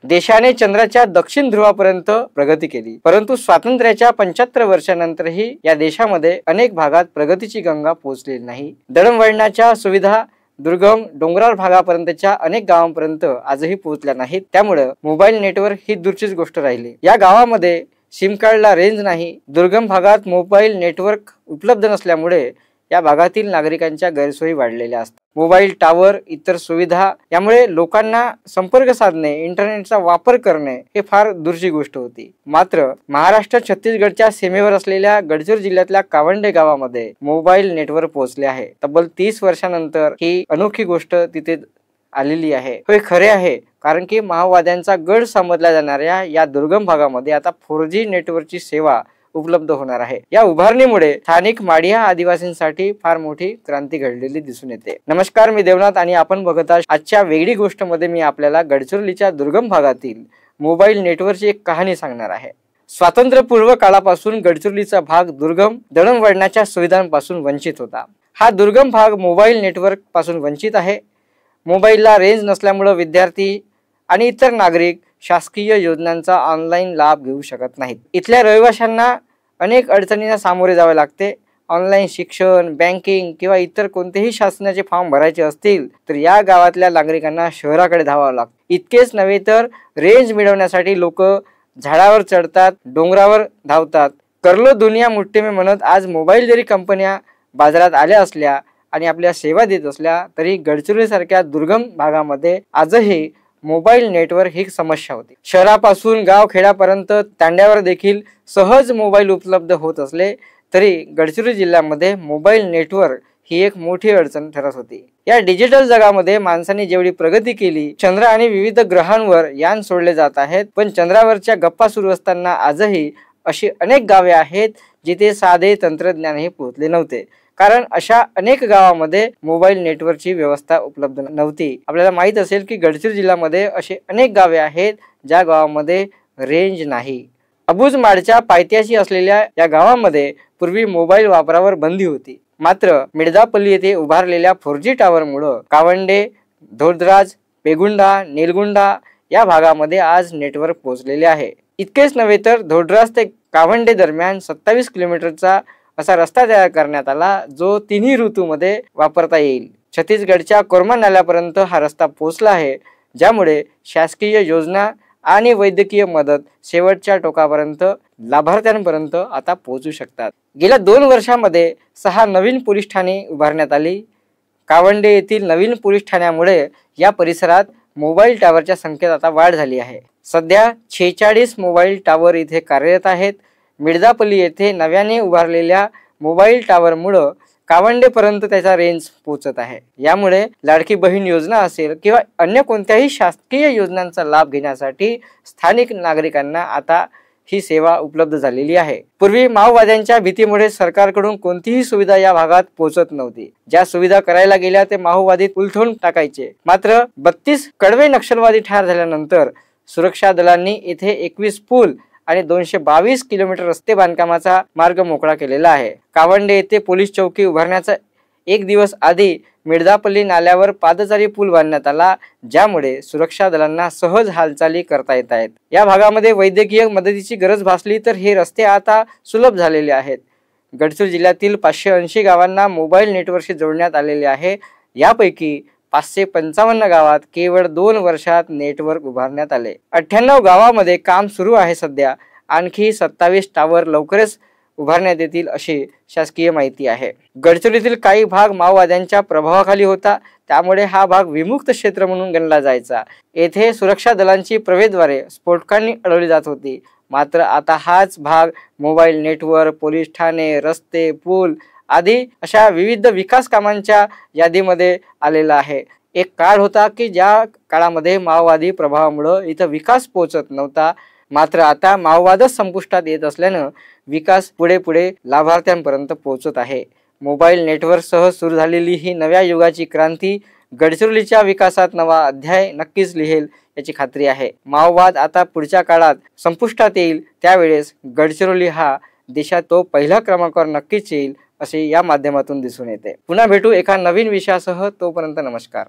देशाने चंद्राच्या दक्षिण ध्रुवापर्यंत प्रगती केली, परंतु स्वातंत्र्याच्या 75 वर्षानंतरही या देशामध्ये अनेक भागात प्रगतीची गंगा पोहोचलेली नाही। दळणवळणाच्या सुविधा दुर्गम डोंगराळ भागापर्यंतच्या अनेक गावांपर्यंत आजही पोहोचल्या नाहीत। त्यामुळे मोबाईल नेटवर्क ही दूरचीच गोष्ट राहिली। या गावामध्ये सिम कार्डला रेंज नाही। दुर्गम भागात मोबाईल नेटवर्क उपलब्ध नसल्यामुळे या भागातील नागरिकांच्या गैरसोयी वाढलेल्या असतात। मोबाईल टावर इतर सुविधा यामुळे लोकांना संपर्क साधणे, इंटरनेटचा वापर करणे हे फार दूरची गोष्ट होती। मात्र महाराष्ट्र छत्तीसगडच्या सीमेवर असलेल्या गडचिरोली जिल्ह्यातल्या कावंडे गावामध्ये मोबाईल नेटवर्क पोहोचले आहे। तब्बल 30 वर्षानंतर ही अनोखी गोष्ट तिथे आलेली आहे। हे खरे आहे, कारण की माओवाद्यांचा गड समजल्या जाणाऱ्या या दुर्गम भागामध्ये आता 4G नेटवर्कची सेवा उपलब्ध होणार आहे। या उभारणीमुळे स्थानिक माडिया आदिवासींसाठी फार मोठी क्रांती घडलेली दिसून येते। नमस्कार, मी देवनाथ आणि आपण बघत आहात आजच्या वेगळी गोष्ट मध्ये मी आपल्याला गडचिरोलीच्या दुर्गम भागातील मोबाईल नेटवर्कची एक कहाणी सांगणार आहे। स्वातंत्र्यपूर्व काळापासून गडचिरोलीचा भाग दुर्गम दळणवळणाच्या सुविधांपासून वंचित होता। हा दुर्गम भाग मोबाईल नेटवर्क पासून वंचित आहे। मोबाईलला रेंज नसल्यामुळे विद्यार्थी आणि इतर नागरिक शासकीय योजनांचा ऑनलाईन लाभ घेऊ शकत नाहीत। इथल्या रहिवाशांना अनेक अडचणींना सामोरे जावे लागते। ऑनलाईन शिक्षण, बँकिंग किंवा इतर कोणतेही शासनाचे फॉर्म भरायचे असतील तर या गावातल्या नागरिकांना शहराकडे धावावं लागतं। इतकेच नव्हे तर रेंज मिळवण्यासाठी लोक झाडावर चढतात, डोंगरावर धावतात। करलो दुनिया मुठ्ठी में म्हणत आज मोबाईल जरी कंपन्या बाजारात आल्या असल्या आणि आपल्या सेवा देत असल्या तरी गडचिरोली सारख्या दुर्गम भागामध्ये आजही मोबाईल नेटवर्क ही समस्या होती। शहरापासून गाव खेड्यापर्यंत तांड्यावर देखील सहज मोबाईल उपलब्ध होत असले तरी गडचिरोली जिल्ह्यामध्ये मोबाईल नेटवर्क ही एक मोठी अडचण ठरत होती। या डिजिटल जगामध्ये माणसाने जेवढी प्रगती केली, चंद्र आणि विविध ग्रहांवर यान सोडले जात आहेत, पण चंद्रावरच्या गप्पा सुरू असताना आजही अशी अनेक गावे आहेत जिथे साधे तंत्रज्ञानही पोहोचले नव्हते, कारण अशा अनेक गावामध्ये मोबाईल नेटवर्कची व्यवस्था उपलब्ध नव्हती। आपल्याला माहित असेल की गडचिरोली जिल्ह्यामध्ये असे अनेक गावे आहेत ज्या गावामध्ये रेंज नाही। अबुजमाडच्या पायथ्याशी असलेल्या या गावामध्ये पूर्वी मोबाईल वापरावर बंदी होती। मात्र मिर्जापल्ली येथे उभारलेल्या 4G टावरमुळे कावंडे, धोडराज, पेगुंडा, नेलगुंडा या भागामध्ये आज नेटवर्क पोहोचलेले आहे। इतकेच नव्हे तर धोडराज ते कावंडे दरम्यान 27 किलोमीटरचा असा रस्ता तयार करण्यात आला जो तिन्ही ऋतूमध्ये वापरता येईल। छत्तीसगडच्या कोरमा नाल्यापर्यंत हा रस्ता पोहोचला आहे, ज्यामुळे शासकीय योजना आणि वैद्यकीय मदत शेवटच्या टोकापर्यंत लाभार्थ्यांपर्यंत आता पोहोचू शकतात। गेल्या 2 वर्षांमध्ये 6 नवीन पोलीस ठाणे उभारण्यात आली। कावंडे येथील नवीन पोलीस ठाण्यामुळे या परिसरात मोबाईल टावरच्या संख्येत आता वाढ झाली आहे। सध्या 46 मोबाईल टावर इथे कार्यरत आहेत। मिर्जापल्ली येथे नव्याने उभारलेल्या मोबाईल टावरमुळे कावंडेपर्यंत त्याचा रेंज पोहोचत आहे। यामुळे लाडकी बहीण योजना असेल किंवा अन्य कोणत्याही शासकीय योजनांचा लाभ घेण्यासाठी स्थानिक नागरिकांना आता ही सेवा उपलब्ध झालेली आहे। पूर्वी माओवाद्यांच्या भीतीमुळे सरकारकडून कोणतीही सुविधा या भागात पोहोचत नव्हती। ज्या सुविधा करायला गेल्या ते माओवादी उलथून टाकायचे। मात्र 32 कडवे नक्षलवादी ठार झाल्यानंतर सुरक्षा दलांनी येथे 21 पूल आणि 222 किलोमीटर रस्ते बांधकामाचा मार्ग मोकळा केलेला आहे। कावंडे येथे पोलीस चौकी उभारण्याचा 1 दिवस आधी मिर्जापल्ली नाल्यावर पादचारी पूल बांधण्यात आला, ज्यामुळे सुरक्षा दलांना सहज हालचाली करता येत आहेत। या भागामध्ये वैद्यकीय मदतीची गरज भासली तर हे रस्ते आता सुलभ झालेले आहेत। गडचिरोली जिल्ह्यातील 580 गावांना मोबाईल नेटवर्कशी जोडण्यात आलेले आहे। यापैकी 555 गावात केवळ 2 वर्षात नेटवर्क उभारण्यात आले। 98 गावामध्ये काम सुरू आहे सध्या। आणखी 27 टावर लवकरच उभारण्यात येतील अशी शासकीय माहिती आहे। गडचिरोलीतील काही भाग माओवाद्यांच्या प्रभावाखाली होता, त्यामुळे हा भाग विमुक्त क्षेत्र म्हणून गणला जायचा। येथे सुरक्षा दलांची प्रवेशद्वारे स्फोटकांनी अडवली जात होती। मात्र आता हाच भाग मोबाईल नेटवर्क, पोलीस ठाणे, रस्ते, पूल आदी अशा विविध विकास कामांच्या यादीमध्ये आलेला आहे। एक काळ होता की ज्या काळामध्ये माओवादी प्रभावामुळे इथं विकास पोहोचत नव्हता, मात्र आता माओवादच संपुष्टात येत असल्यानं विकास पुढे पुढे लाभार्थ्यांपर्यंत पोहोचत आहे। मोबाईल नेटवर्क सह सुरू झालेली ही नव्या युगाची क्रांती गडचिरोलीच्या विकासात नवा अध्याय नक्कीच लिहेल याची खात्री आहे। माओवाद आता पुढच्या काळात संपुष्टात येईल, त्यावेळेस गडचिरोली हा देशात तो पहिल्या क्रमांकावर नक्कीच येईल असे या माध्यमातून दिसून येते। पुन्हा भेटू एका नवीन विषयासह, तोपर्यंत नमस्कार।